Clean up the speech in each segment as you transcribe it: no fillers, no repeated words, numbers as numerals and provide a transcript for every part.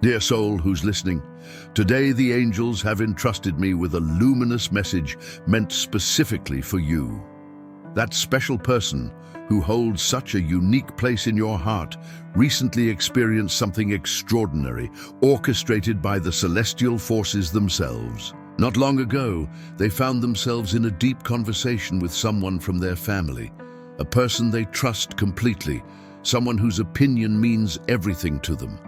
Dear soul who's listening, today the angels have entrusted me with a luminous message meant specifically for you. That special person who holds such a unique place in your heart recently experienced something extraordinary, orchestrated by the celestial forces themselves. Not long ago, they found themselves in a deep conversation with someone from their family, a person they trust completely, someone whose opinion means everything to them.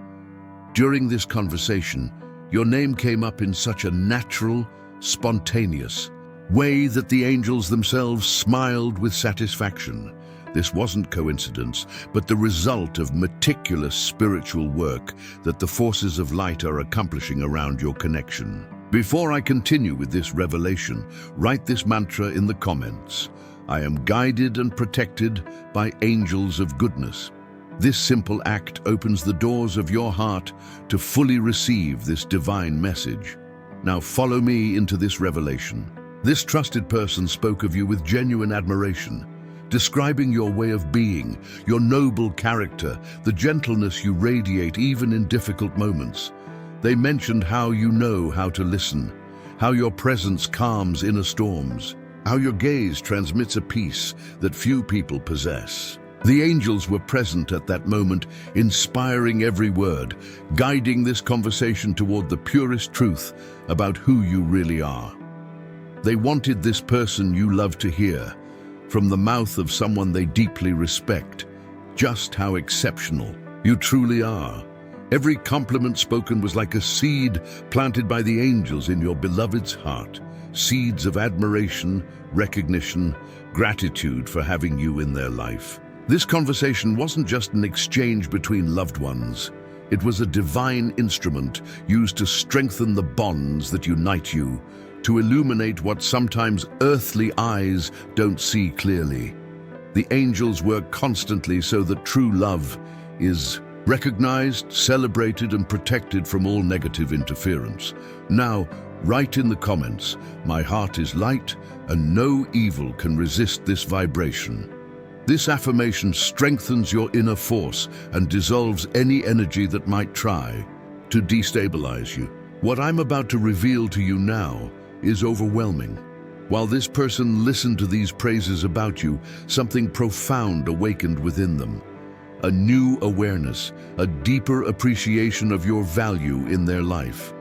During this conversation, your name came up in such a natural, spontaneous way that the angels themselves smiled with satisfaction. This wasn't coincidence, but the result of meticulous spiritual work that the forces of light are accomplishing around your connection. Before I continue with this revelation, write this mantra in the comments. I am guided and protected by angels of goodness. This simple act opens the doors of your heart to fully receive this divine message. Now follow me into this revelation. This trusted person spoke of you with genuine admiration, describing your way of being, your noble character, the gentleness you radiate even in difficult moments. They mentioned how you know how to listen, how your presence calms inner storms, how your gaze transmits a peace that few people possess. The angels were present at that moment, inspiring every word, guiding this conversation toward the purest truth about who you really are. They wanted this person you love to hear, from the mouth of someone they deeply respect, just how exceptional you truly are. Every compliment spoken was like a seed planted by the angels in your beloved's heart, seeds of admiration, recognition, gratitude for having you in their life. This conversation wasn't just an exchange between loved ones. It was a divine instrument used to strengthen the bonds that unite you, to illuminate what sometimes earthly eyes don't see clearly. The angels work constantly so that true love is recognized, celebrated, and protected from all negative interference. Now, write in the comments, my heart is light and no evil can resist this vibration. This affirmation strengthens your inner force and dissolves any energy that might try to destabilize you. What I'm about to reveal to you now is overwhelming. While this person listened to these praises about you, something profound awakened within them. A new awareness, a deeper appreciation of your value in their life.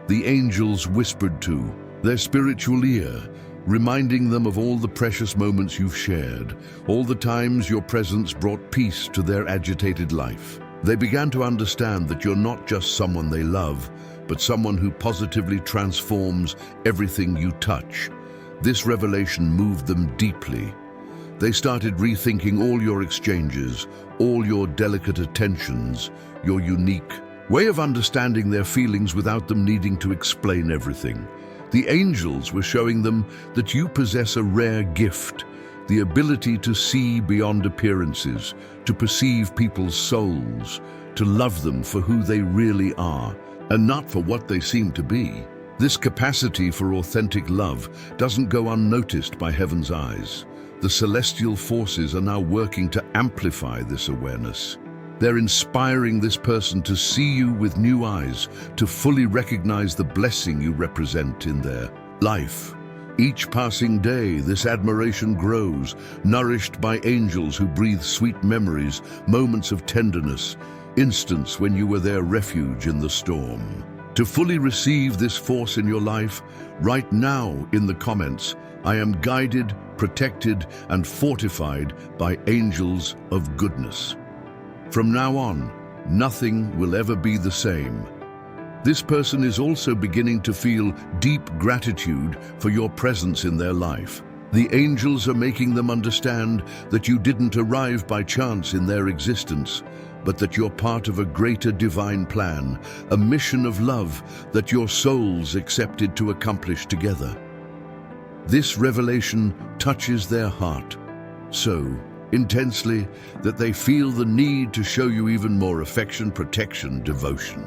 The angels whispered to their spiritual ear, reminding them of all the precious moments you've shared, all the times your presence brought peace to their agitated life. They began to understand that you're not just someone they love, but someone who positively transforms everything you touch. This revelation moved them deeply. They started rethinking all your exchanges, all your delicate attentions, your unique way of understanding their feelings without them needing to explain everything. The angels were showing them that you possess a rare gift, the ability to see beyond appearances, to perceive people's souls, to love them for who they really are, and not for what they seem to be. This capacity for authentic love doesn't go unnoticed by heaven's eyes. The celestial forces are now working to amplify this awareness. They're inspiring this person to see you with new eyes, to fully recognize the blessing you represent in their life. Each passing day, this admiration grows, nourished by angels who breathe sweet memories, moments of tenderness, instants when you were their refuge in the storm. To fully receive this force in your life, write now in the comments, I am guided, protected, and fortified by angels of goodness. From now on, nothing will ever be the same. This person is also beginning to feel deep gratitude for your presence in their life. The angels are making them understand that you didn't arrive by chance in their existence, but that you're part of a greater divine plan, a mission of love that your souls accepted to accomplish together. This revelation touches their heart so intensely that they feel the need to show you even more affection, protection, devotion.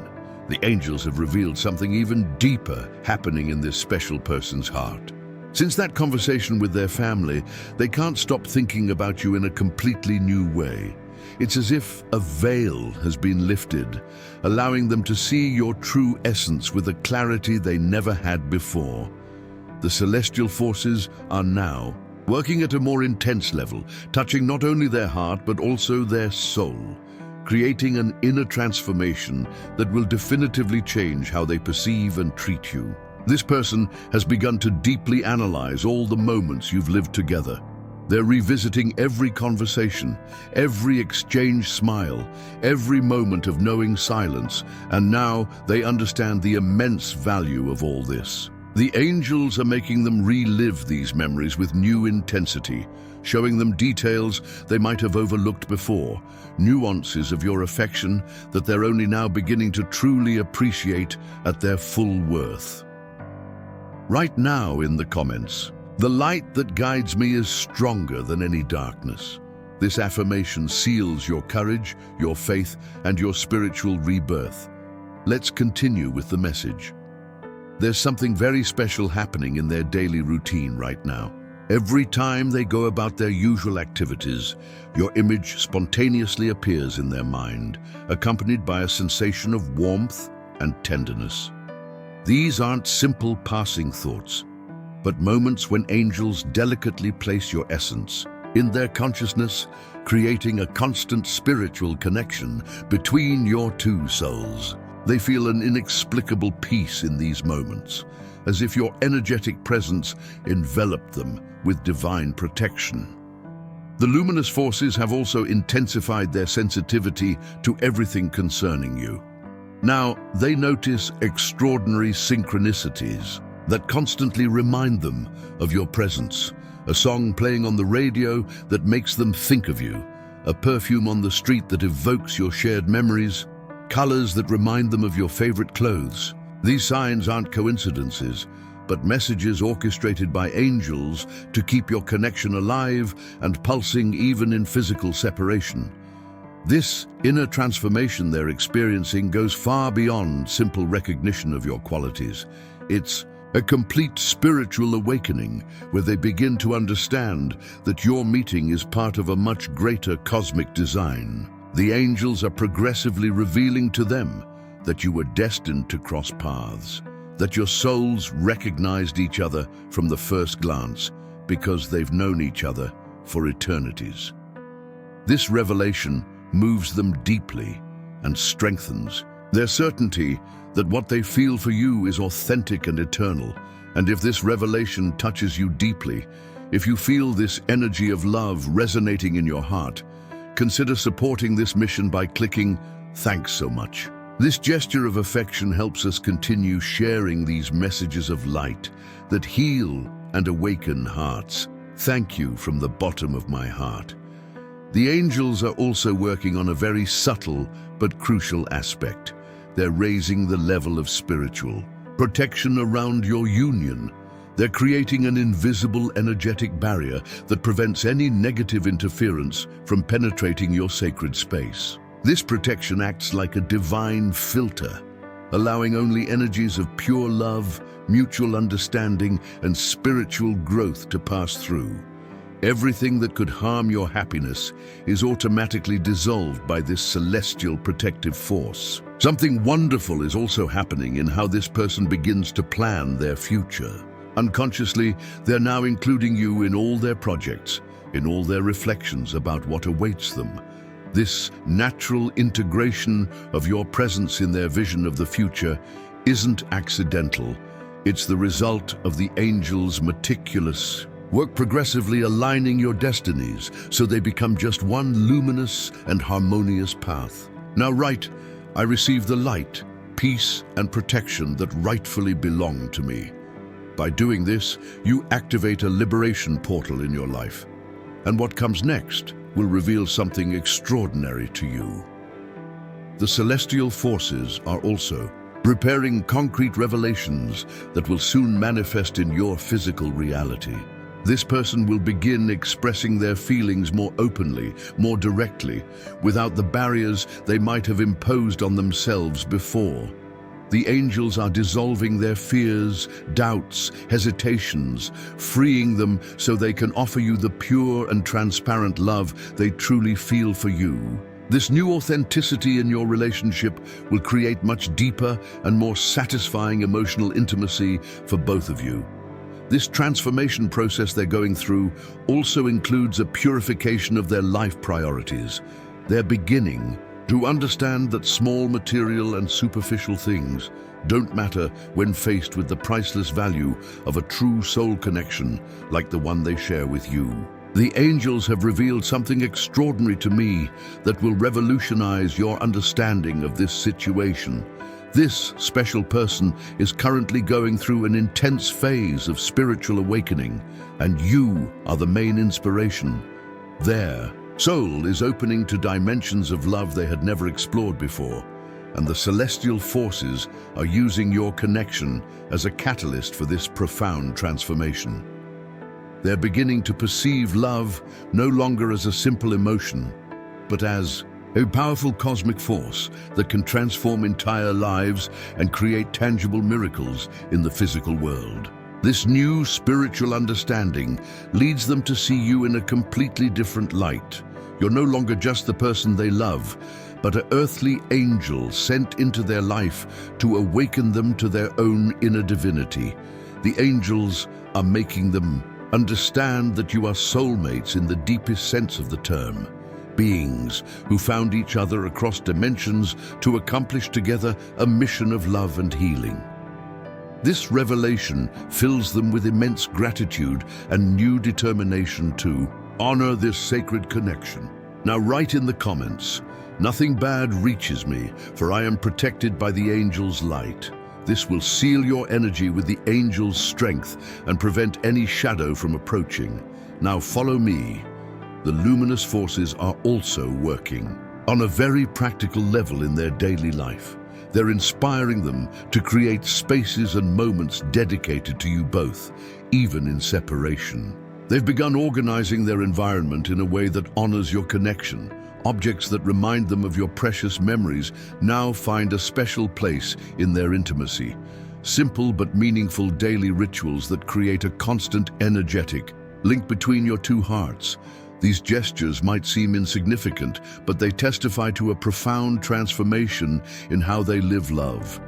The angels have revealed something even deeper happening in this special person's heart. Since that conversation with their family, they can't stop thinking about you in a completely new way. It's as if a veil has been lifted, allowing them to see your true essence with a clarity they never had before. The celestial forces are now working at a more intense level, touching not only their heart but also their soul, creating an inner transformation that will definitively change how they perceive and treat you. This person has begun to deeply analyze all the moments you've lived together. They're revisiting every conversation, every exchanged smile, every moment of knowing silence, and now they understand the immense value of all this. The angels are making them relive these memories with new intensity, showing them details they might have overlooked before, nuances of your affection that they're only now beginning to truly appreciate at their full worth. Right now in the comments, "The light that guides me is stronger than any darkness." This affirmation seals your courage, your faith, and your spiritual rebirth. Let's continue with the message. There's something very special happening in their daily routine right now. Every time they go about their usual activities, your image spontaneously appears in their mind, accompanied by a sensation of warmth and tenderness. These aren't simple passing thoughts, but moments when angels delicately place your essence in their consciousness, creating a constant spiritual connection between your two souls. They feel an inexplicable peace in these moments, as if your energetic presence enveloped them with divine protection. The luminous forces have also intensified their sensitivity to everything concerning you. Now, they notice extraordinary synchronicities that constantly remind them of your presence. A song playing on the radio that makes them think of you, a perfume on the street that evokes your shared memories, colors that remind them of your favorite clothes. These signs aren't coincidences, but messages orchestrated by angels to keep your connection alive and pulsing even in physical separation. This inner transformation they're experiencing goes far beyond simple recognition of your qualities. It's a complete spiritual awakening where they begin to understand that your meeting is part of a much greater cosmic design. The angels are progressively revealing to them that you were destined to cross paths, that your souls recognized each other from the first glance because they've known each other for eternities. This revelation moves them deeply and strengthens their certainty that what they feel for you is authentic and eternal. And if this revelation touches you deeply, if you feel this energy of love resonating in your heart, consider supporting this mission by clicking "Thanks so much." This gesture of affection helps us continue sharing these messages of light that heal and awaken hearts. Thank you from the bottom of my heart. The angels are also working on a very subtle but crucial aspect. They're raising the level of spiritual protection around your union. They're creating an invisible energetic barrier that prevents any negative interference from penetrating your sacred space. This protection acts like a divine filter, allowing only energies of pure love, mutual understanding, and spiritual growth to pass through. Everything that could harm your happiness is automatically dissolved by this celestial protective force. Something wonderful is also happening in how this person begins to plan their future. Unconsciously, they're now including you in all their projects, in all their reflections about what awaits them. This natural integration of your presence in their vision of the future isn't accidental. It's the result of the angels' meticulous work, progressively aligning your destinies so they become just one luminous and harmonious path. Now, I receive the light, peace, and protection that rightfully belong to me. By doing this, you activate a liberation portal in your life. And what comes next will reveal something extraordinary to you. The celestial forces are also preparing concrete revelations that will soon manifest in your physical reality. This person will begin expressing their feelings more openly, more directly, without the barriers they might have imposed on themselves before. The angels are dissolving their fears, doubts, hesitations, freeing them so they can offer you the pure and transparent love they truly feel for you. This new authenticity in your relationship will create much deeper and more satisfying emotional intimacy for both of you. This transformation process they're going through also includes a purification of their life priorities. They're beginning to understand that small material and superficial things don't matter when faced with the priceless value of a true soul connection like the one they share with you. The angels have revealed something extraordinary to me that will revolutionize your understanding of this situation. This special person is currently going through an intense phase of spiritual awakening, and you are the main inspiration. Their soul is opening to dimensions of love they had never explored before, and the celestial forces are using your connection as a catalyst for this profound transformation. They're beginning to perceive love no longer as a simple emotion, but as a powerful cosmic force that can transform entire lives and create tangible miracles in the physical world. This new spiritual understanding leads them to see you in a completely different light. You're no longer just the person they love, but an earthly angel sent into their life to awaken them to their own inner divinity. The angels are making them understand that you are soulmates in the deepest sense of the term. Beings who found each other across dimensions to accomplish together a mission of love and healing. This revelation fills them with immense gratitude and new determination to honor this sacred connection. Now write in the comments, "Nothing bad reaches me, for I am protected by the angel's light." This will seal your energy with the angel's strength and prevent any shadow from approaching. Now follow me. The luminous forces are also working on a very practical level in their daily life. They're inspiring them to create spaces and moments dedicated to you both, even in separation. They've begun organizing their environment in a way that honors your connection. Objects that remind them of your precious memories now find a special place in their intimacy. Simple but meaningful daily rituals that create a constant energetic link between your two hearts. These gestures might seem insignificant, but they testify to a profound transformation in how they live love.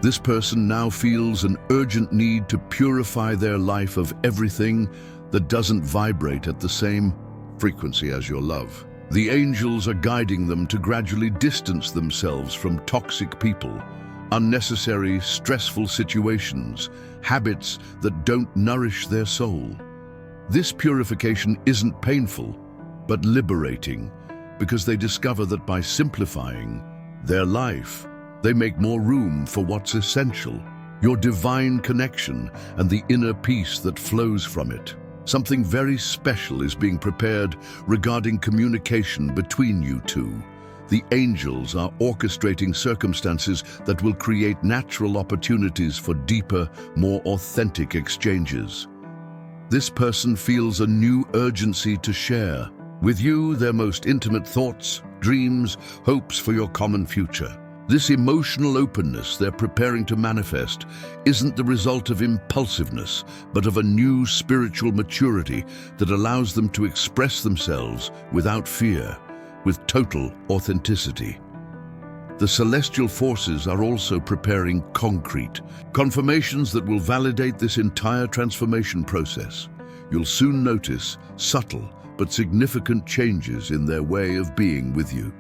This person now feels an urgent need to purify their life of everything that doesn't vibrate at the same frequency as your love. The angels are guiding them to gradually distance themselves from toxic people, unnecessary, stressful situations, habits that don't nourish their soul. This purification isn't painful, but liberating, because they discover that by simplifying their life, they make more room for what's essential, your divine connection and the inner peace that flows from it. Something very special is being prepared regarding communication between you two. The angels are orchestrating circumstances that will create natural opportunities for deeper, more authentic exchanges. This person feels a new urgency to share with you their most intimate thoughts, dreams, hopes for your common future. This emotional openness they're preparing to manifest isn't the result of impulsiveness, but of a new spiritual maturity that allows them to express themselves without fear, with total authenticity. The celestial forces are also preparing concrete confirmations that will validate this entire transformation process. You'll soon notice subtle but significant changes in their way of being with you.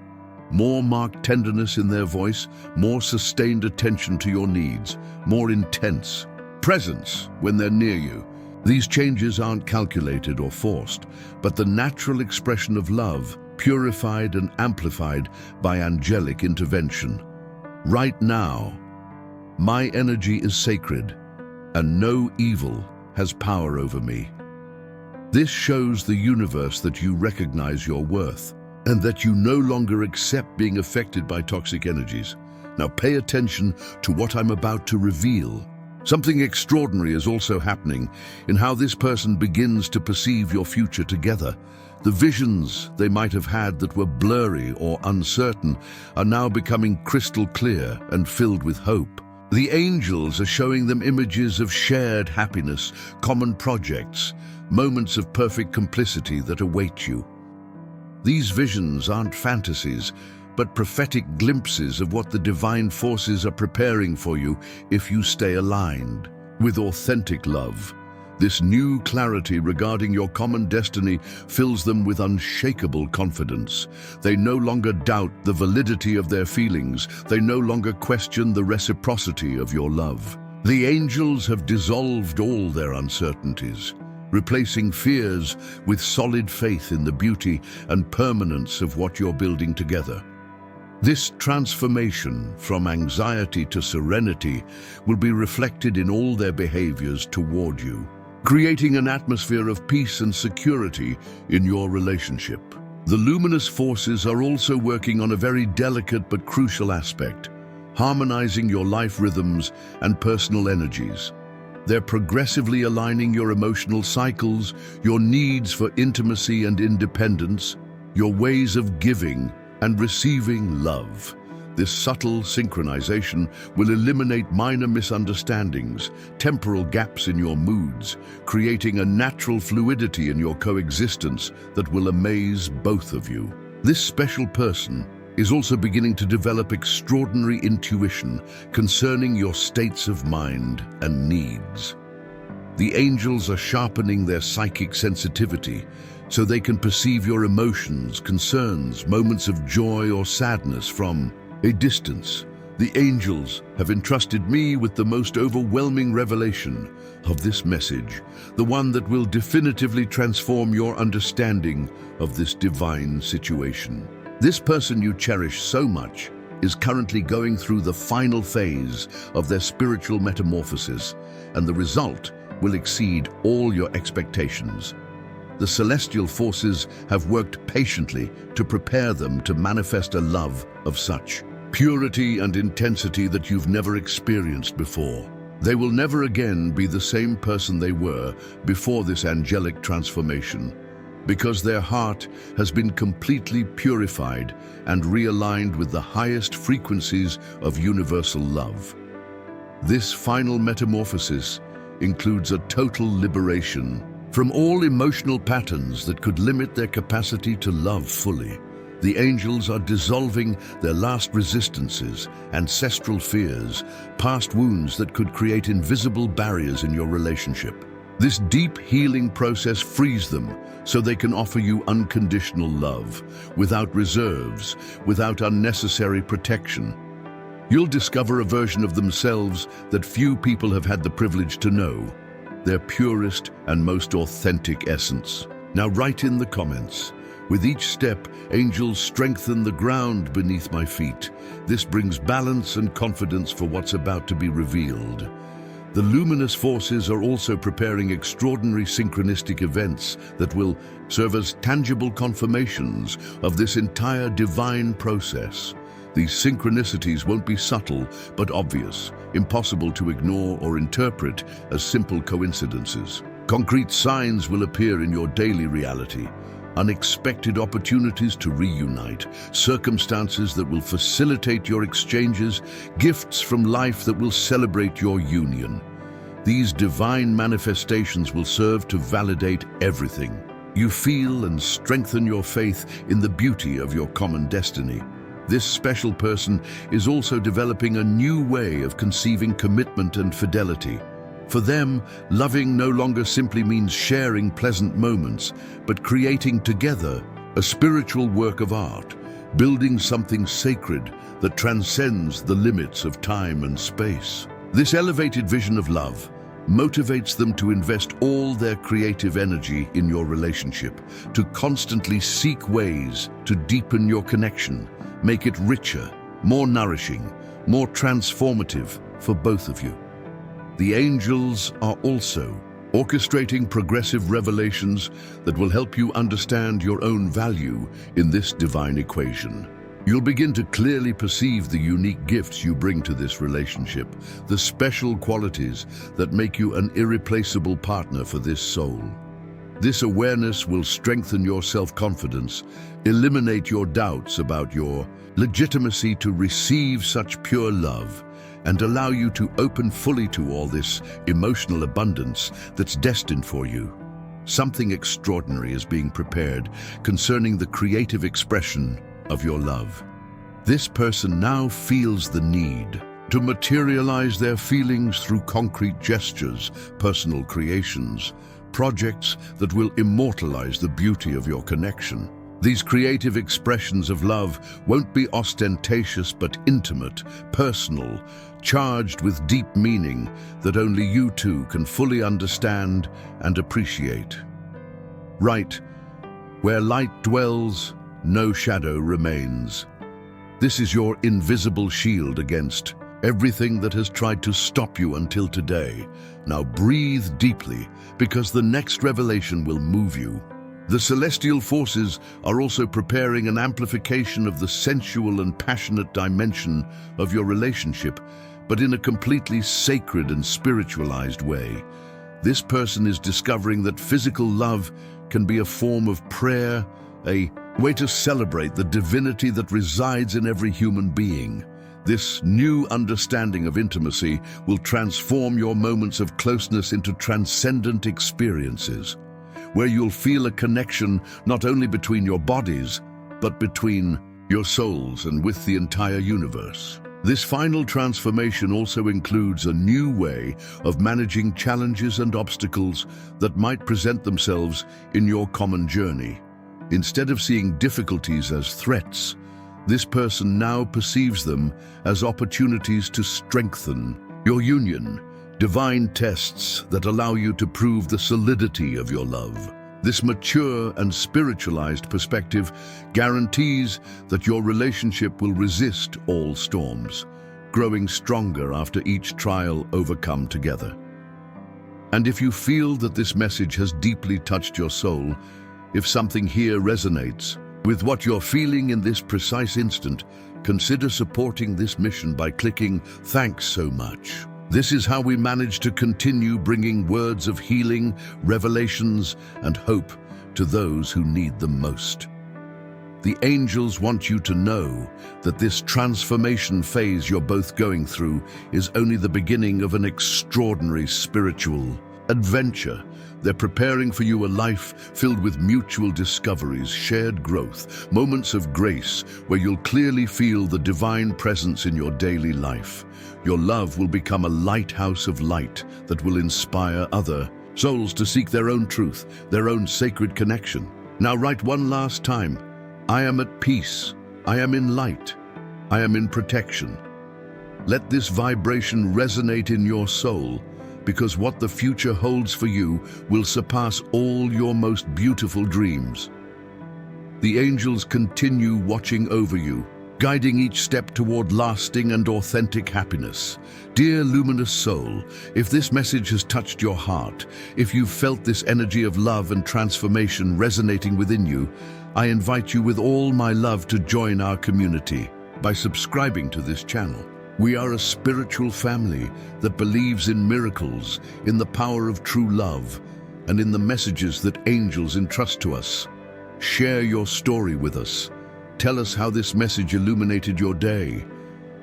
More marked tenderness in their voice, more sustained attention to your needs, more intense presence when they're near you. These changes aren't calculated or forced, but the natural expression of love, purified and amplified by angelic intervention. Right now, my energy is sacred, and no evil has power over me. This shows the universe that you recognize your worth, and that you no longer accept being affected by toxic energies. Now pay attention to what I'm about to reveal. Something extraordinary is also happening in how this person begins to perceive your future together. The visions they might have had that were blurry or uncertain are now becoming crystal clear and filled with hope. The angels are showing them images of shared happiness, common projects, moments of perfect complicity that await you. These visions aren't fantasies, but prophetic glimpses of what the divine forces are preparing for you if you stay aligned with authentic love. This new clarity regarding your common destiny fills them with unshakable confidence. They no longer doubt the validity of their feelings. They no longer question the reciprocity of your love. The angels have dissolved all their uncertainties, replacing fears with solid faith in the beauty and permanence of what you're building together. This transformation from anxiety to serenity will be reflected in all their behaviors toward you, creating an atmosphere of peace and security in your relationship. The luminous forces are also working on a very delicate but crucial aspect, harmonizing your life rhythms and personal energies. They're progressively aligning your emotional cycles, your needs for intimacy and independence, your ways of giving and receiving love. This subtle synchronization will eliminate minor misunderstandings, temporal gaps in your moods, creating a natural fluidity in your coexistence that will amaze both of you. This special person is also beginning to develop extraordinary intuition concerning your states of mind and needs. The angels are sharpening their psychic sensitivity so they can perceive your emotions, concerns, moments of joy or sadness from a distance. The angels have entrusted me with the most overwhelming revelation of this message, the one that will definitively transform your understanding of this divine situation. This person you cherish so much is currently going through the final phase of their spiritual metamorphosis, and the result will exceed all your expectations. The celestial forces have worked patiently to prepare them to manifest a love of such purity and intensity that you've never experienced before. They will never again be the same person they were before this angelic transformation, because their heart has been completely purified and realigned with the highest frequencies of universal love. This final metamorphosis includes a total liberation from all emotional patterns that could limit their capacity to love fully. The angels are dissolving their last resistances, ancestral fears, past wounds that could create invisible barriers in your relationship. This deep healing process frees them so they can offer you unconditional love, without reserves, without unnecessary protection. You'll discover a version of themselves that few people have had the privilege to know, their purest and most authentic essence. Now write in the comments, "With each step, angels strengthen the ground beneath my feet. This brings balance and confidence for what's about to be revealed." The luminous forces are also preparing extraordinary synchronistic events that will serve as tangible confirmations of this entire divine process. These synchronicities won't be subtle but obvious, impossible to ignore or interpret as simple coincidences. Concrete signs will appear in your daily reality, unexpected opportunities to reunite, circumstances that will facilitate your exchanges, gifts from life that will celebrate your union. These divine manifestations will serve to validate everything you feel and strengthen your faith in the beauty of your common destiny. This special person is also developing a new way of conceiving commitment and fidelity. For them, loving no longer simply means sharing pleasant moments, but creating together a spiritual work of art, building something sacred that transcends the limits of time and space. This elevated vision of love motivates them to invest all their creative energy in your relationship, to constantly seek ways to deepen your connection, make it richer, more nourishing, more transformative for both of you. The angels are also orchestrating progressive revelations that will help you understand your own value in this divine equation. You'll begin to clearly perceive the unique gifts you bring to this relationship, the special qualities that make you an irreplaceable partner for this soul. This awareness will strengthen your self-confidence, eliminate your doubts about your legitimacy to receive such pure love, and allow you to open fully to all this emotional abundance that's destined for you. Something extraordinary is being prepared concerning the creative expression of your love. This person now feels the need to materialize their feelings through concrete gestures, personal creations, projects that will immortalize the beauty of your connection. These creative expressions of love won't be ostentatious but intimate, personal, charged with deep meaning that only you two can fully understand and appreciate. Right, where light dwells, no shadow remains. This is your invisible shield against everything that has tried to stop you until today. Now breathe deeply, because the next revelation will move you. The celestial forces are also preparing an amplification of the sensual and passionate dimension of your relationship, but in a completely sacred and spiritualized way. This person is discovering that physical love can be a form of prayer, a way to celebrate the divinity that resides in every human being. This new understanding of intimacy will transform your moments of closeness into transcendent experiences, where you'll feel a connection not only between your bodies, but between your souls and with the entire universe. This final transformation also includes a new way of managing challenges and obstacles that might present themselves in your common journey. Instead of seeing difficulties as threats, this person now perceives them as opportunities to strengthen your union, divine tests that allow you to prove the solidity of your love. This mature and spiritualized perspective guarantees that your relationship will resist all storms, growing stronger after each trial overcome together. And if you feel that this message has deeply touched your soul, if something here resonates with what you're feeling in this precise instant, consider supporting this mission by clicking "Thanks so much." This is how we manage to continue bringing words of healing, revelations, and hope to those who need them most. The angels want you to know that this transformation phase you're both going through is only the beginning of an extraordinary spiritual adventure. They're preparing for you a life filled with mutual discoveries, shared growth, moments of grace where you'll clearly feel the divine presence in your daily life. Your love will become a lighthouse of light that will inspire other souls to seek their own truth, their own sacred connection. Now write one last time: I am at peace, I am in light, I am in protection. Let this vibration resonate in your soul, because what the future holds for you will surpass all your most beautiful dreams. The angels continue watching over you, guiding each step toward lasting and authentic happiness. Dear luminous soul, if this message has touched your heart, if you've felt this energy of love and transformation resonating within you, I invite you with all my love to join our community by subscribing to this channel. We are a spiritual family that believes in miracles, in the power of true love, and in the messages that angels entrust to us. Share your story with us. Tell us how this message illuminated your day.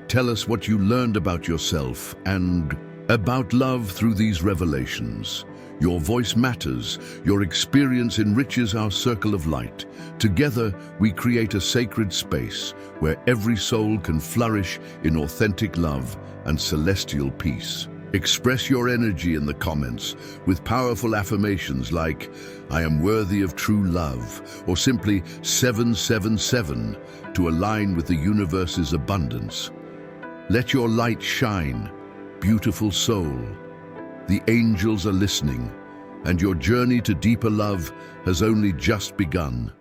Tell us what you learned about yourself and about love through these revelations. Your voice matters. Your experience enriches our circle of light. Together, we create a sacred space where every soul can flourish in authentic love and celestial peace. Express your energy in the comments with powerful affirmations like "I am worthy of true love," or simply 777 to align with the universe's abundance. Let your light shine, beautiful soul. The angels are listening, and your journey to deeper love has only just begun.